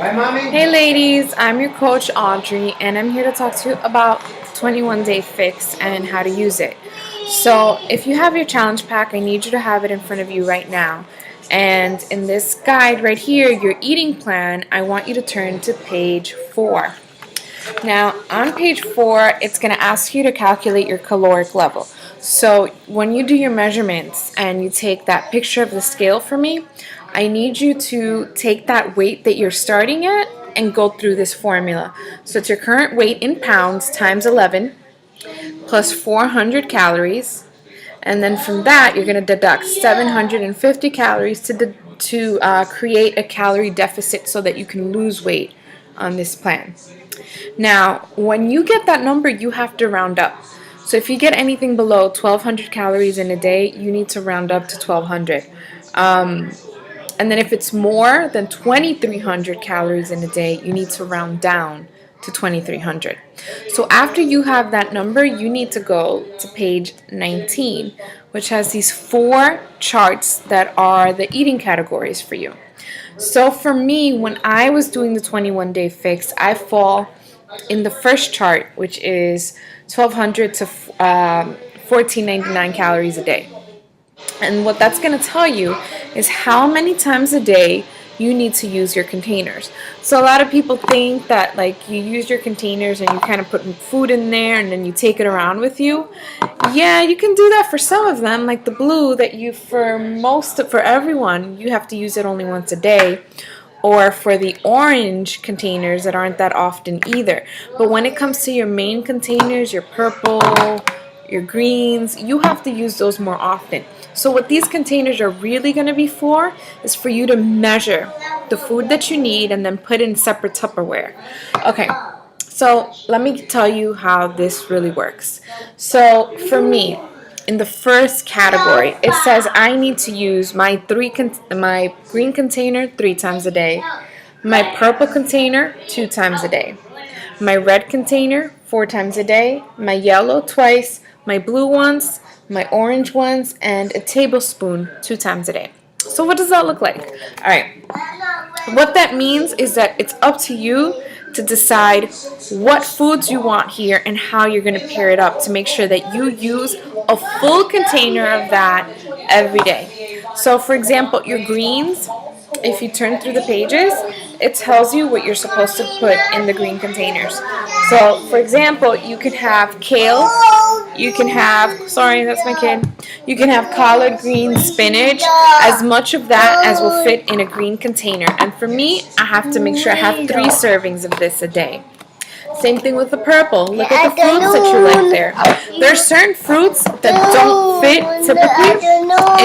Hey ladies, I'm your coach Audrey and I'm here to talk to you about 21 Day Fix and how to use it. So if you have your challenge pack, I need you to have it in front of you right now. And in this guide right here, your eating plan, I want you to turn to page 4. Now on page 4, it's going to ask you to calculate your caloric level. So when you do your measurements and you take that picture of the scale for me, I need you to take that weight that you're starting at and go through this formula. So it's your current weight in pounds times 11 plus 400 calories, and then from that you're going to deduct 750 calories to create a calorie deficit so that you can lose weight on this plan. Now, when you get that number, you have to round up. So if you get anything below 1200 calories in a day, you need to round up to 1200. And then if it's more than 2300 calories in a day, you need to round down to 2300. So after you have that number, you need to go to page 19, which has these 4 charts that are the eating categories for you. So for me, when I was doing the 21 Day Fix, I fall in the first chart, which is 1200 to 1499 calories a day. And what that's going to tell you is how many times a day you need to use your containers. So a lot of people think that like you use your containers and you kind of put food in there and then you take it around with you. Yeah, you can do that for some of them, like the blue that for everyone, you have to use it only once a day. Or for the orange containers that aren't that often either. But when it comes to your main containers, your purple, your greens, you have to use those more often. So what these containers are really going to be for is for you to measure the food that you need and then put in separate Tupperware. Okay, so let me tell you how this really works. So for me, in the first category, it says I need to use my green container 3 times a day, my purple container 2 times a day, my red container 4 times a day, my yellow twice, my blue once, my orange ones, and a tablespoon 2 times a day. So what does that look like? All right. What that means is that it's up to you to decide what foods you want here and how you're going to pair it up to make sure that you use a full container of that every day. So for example, your greens, if you turn through the pages, it tells you what you're supposed to put in the green containers. So for example, you could have kale, you can have, sorry, that's my kid. You can have collard green, spinach, as much of that as will fit in a green container. And for me, I have to make sure I have 3 servings of this a day. Same thing with the purple. Look at the fruits that you like there. There are certain fruits that don't fit typically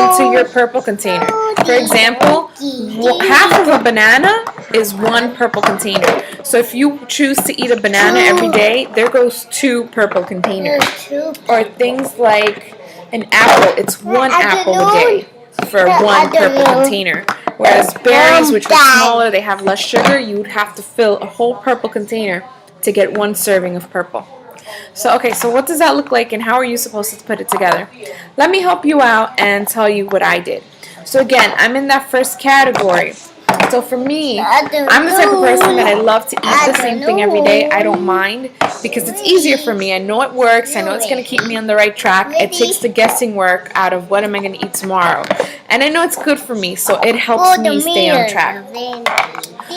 into your purple container. For example, half of a banana is 1 purple container. So if you choose to eat a banana every day, there goes 2 purple containers. Or things like an apple, it's 1 apple a day for 1 purple container. Whereas berries, which are smaller, they have less sugar, you would have to fill a whole purple container to get 1 serving of purple. So okay, so what does that look like and how are you supposed to put it together? Let me help you out and tell you what I did. So again, I'm in that first category. So for me, I'm the type of person that I love to eat the same thing every day. I don't mind because it's easier for me. I know it works. I know it's going to keep me on the right track. It takes the guessing work out of what am I going to eat tomorrow. And I know it's good for me, so it helps me stay on track.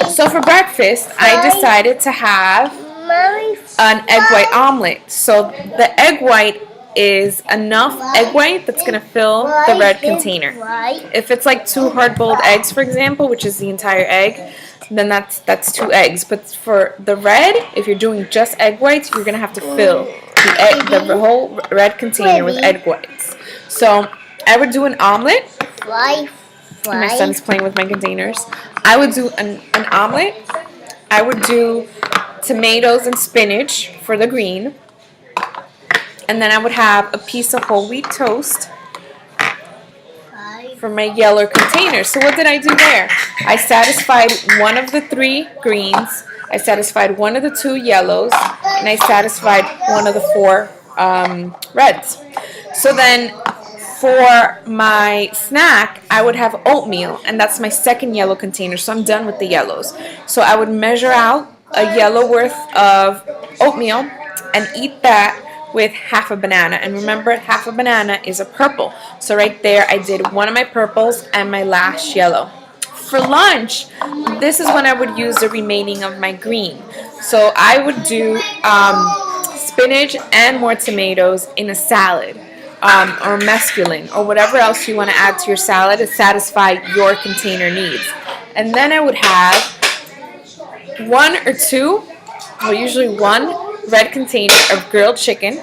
So for breakfast, I decided to have an egg white omelet. So the egg white is enough egg white that's going to fill the red container. If it's like 2 hard-boiled eggs, for example, which is the entire egg, then that's 2 eggs. But for the red, if you're doing just egg whites, you're going to have to fill the whole red container with egg whites. So I would do an omelet. My son's playing with my containers. I would do an omelet. I would do tomatoes and spinach for the green. And then I would have a piece of whole wheat toast for my yellow container. So what did I do there? I satisfied 1 of the 3 greens, I satisfied 1 of the 2 yellows, and I satisfied 1 of the 4 reds. So then For my snack, I would have oatmeal, and that's my second yellow container, so I'm done with the yellows. So I would measure out a yellow worth of oatmeal and eat that with half a banana. And remember, half a banana is a purple. So right there, I did one of my purples and my last yellow. For lunch, this is when I would use the remaining of my green. So I would do spinach and more tomatoes in a salad, or mesclun, or whatever else you want to add to your salad to satisfy your container needs. And then I would have one or two, or usually one red container of grilled chicken.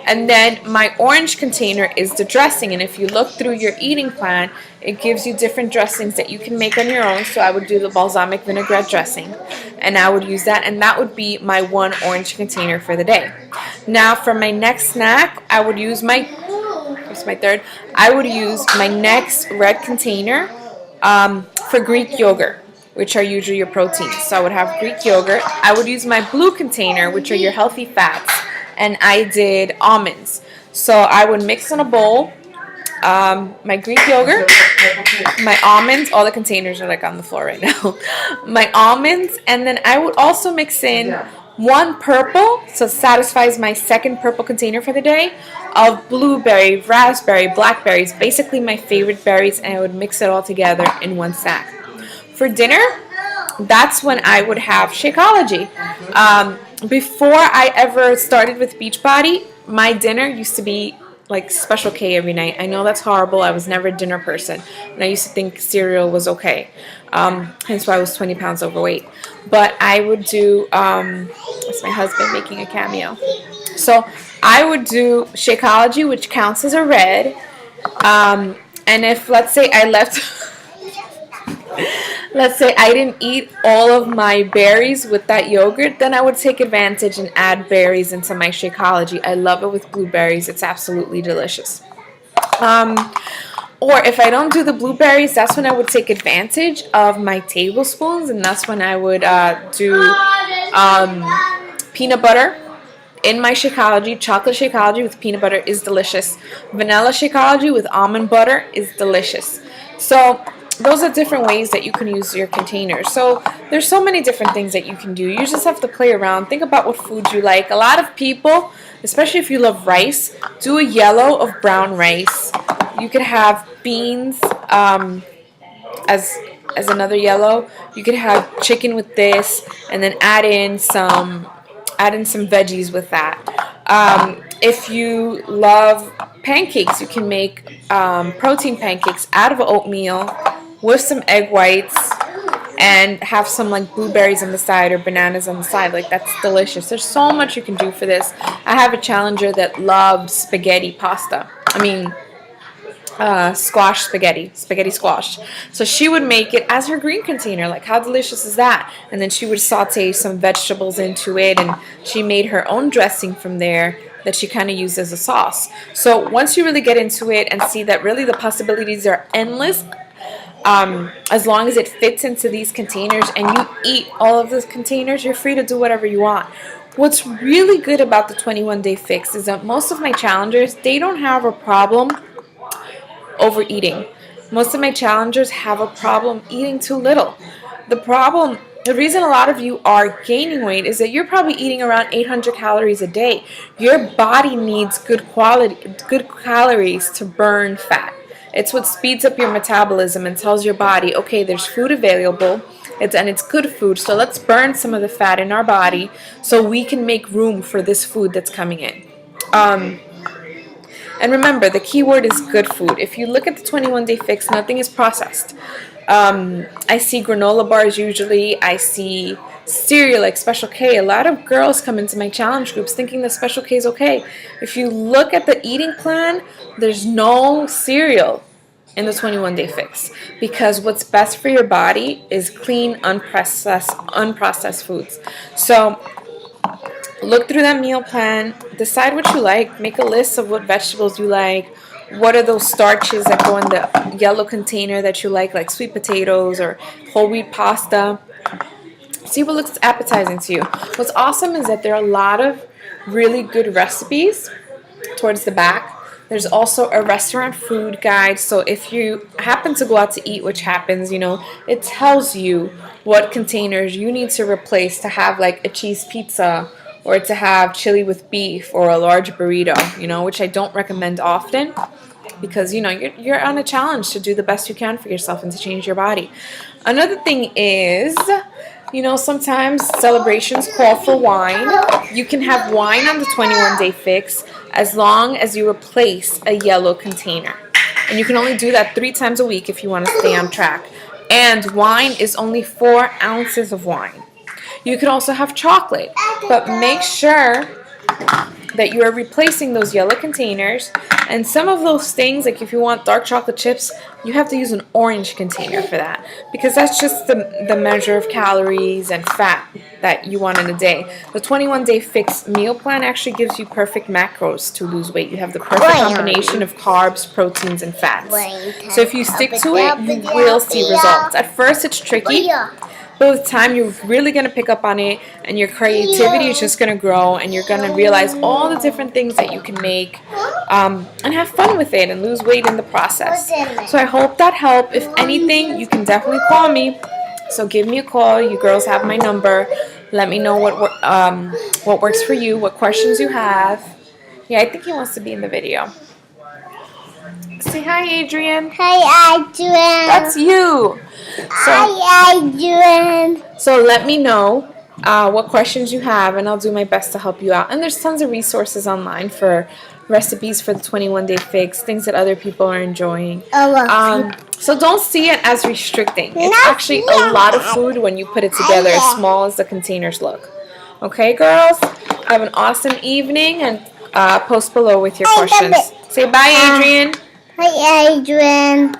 And then my orange container is the dressing. And if you look through your eating plan, it gives you different dressings that you can make on your own. So I would do the balsamic vinaigrette dressing, and I would use that. And that would be my one orange container for the day. Now for my next snack, I would use what's my third? I would use my next red container for Greek yogurt, which are usually your proteins. So I would have Greek yogurt. I would use my blue container, which are your healthy fats, and I did almonds. So I would mix in a bowl my Greek yogurt, my almonds, all the containers are like on the floor right now, my almonds, and then I would also mix in one purple, so it satisfies my second purple container for the day, of blueberry, raspberry, blackberries, basically my favorite berries, and I would mix it all together in one snack. For dinner, that's when I would have Shakeology. Before I ever started with Beachbody, my dinner used to be like Special K every night. I know that's horrible. I was never a dinner person, and I used to think cereal was okay. Hence why I was 20 pounds overweight. But I would do, that's my husband making a cameo. So I would do Shakeology, which counts as a red. And if, let's say I left... Let's say I didn't eat all of my berries with that yogurt, then I would take advantage and add berries into my Shakeology. I love it with blueberries. It's absolutely delicious. Or if I don't do the blueberries, that's when I would take advantage of my tablespoons, and that's when I would do peanut butter in my Shakeology. Chocolate Shakeology with peanut butter is delicious. Vanilla Shakeology with almond butter is delicious. So those are different ways that you can use your containers. So there's so many different things that you can do. You just have to play around. Think about what foods you like. A lot of people, especially if you love rice, do a yellow of brown rice. You could have beans as another yellow. You could have chicken with this, and then add in some veggies with that. If you love pancakes, you can make protein pancakes out of oatmeal with some egg whites and have some like blueberries on the side or bananas on the side. Like, that's delicious. There's so much you can do for this. I have a challenger that loves spaghetti pasta. I mean, squash spaghetti squash. So she would make it as her green container. Like, how delicious is that? And then she would saute some vegetables into it, and she made her own dressing from there that she kind of used as a sauce. So once you really get into it and see that really the possibilities are endless, as long as it fits into these containers and you eat all of those containers, you're free to do whatever you want. What's really good about the 21-day fix is that most of my challengers, they don't have a problem overeating. Most of my challengers have a problem eating too little. The reason a lot of you are gaining weight is that you're probably eating around 800 calories a day. Your body needs good calories to burn fat. It's what speeds up your metabolism and tells your body, okay, there's food available, and it's good food, so let's burn some of the fat in our body so we can make room for this food that's coming in. And remember, the key word is good food. If you look at the 21-day fix, nothing is processed. I see granola bars usually. I see cereal like Special K. A lot of girls come into my challenge groups thinking that Special K is okay. If you look at the eating plan, there's no cereal in the 21-day fix, because what's best for your body is clean, unprocessed foods. So look through that meal plan, decide what you like, make a list of what vegetables you like, what are those starches that go in the yellow container that you like sweet potatoes or whole wheat pasta. See what looks appetizing to you. What's awesome is that there are a lot of really good recipes towards the back. There's also a restaurant food guide. So if you happen to go out to eat, which happens, it tells you what containers you need to replace to have like a cheese pizza or to have chili with beef or a large burrito, which I don't recommend often because you're on a challenge to do the best you can for yourself and to change your body. Another thing is, sometimes celebrations call for wine. You can have wine on the 21-day fix as long as you replace a yellow container. And you can only do that 3 times a week if you want to stay on track. And wine is only 4 ounces of wine. You can also have chocolate, but make sure that you are replacing those yellow containers. And some of those things, like if you want dark chocolate chips, you have to use an orange container for that, because that's just the measure of calories and fat that you want in a day. The 21-day fix meal plan actually gives you perfect macros to lose weight. You have the perfect combination of carbs, proteins, and fats. So if you stick to it, you will see results. At first it's tricky, but with time, you're really going to pick up on it, and your creativity is just going to grow, and you're going to realize all the different things that you can make and have fun with it and lose weight in the process. So I hope that helped. If anything, you can definitely call me. So give me a call. You girls have my number. Let me know what works for you, what questions you have. Yeah, I think he wants to be in the video. Say hi, Adrian. Hi, Adrian. That's you. Hi, Adrian. So let me know what questions you have, and I'll do my best to help you out. And there's tons of resources online for recipes for the 21-day fix, things that other people are enjoying. So don't see it as restricting. It's actually a lot of food when you put it together, as small as the containers look. Okay, girls? Have an awesome evening, and post below with your questions. Say bye, Adrian. Hi, Adrian.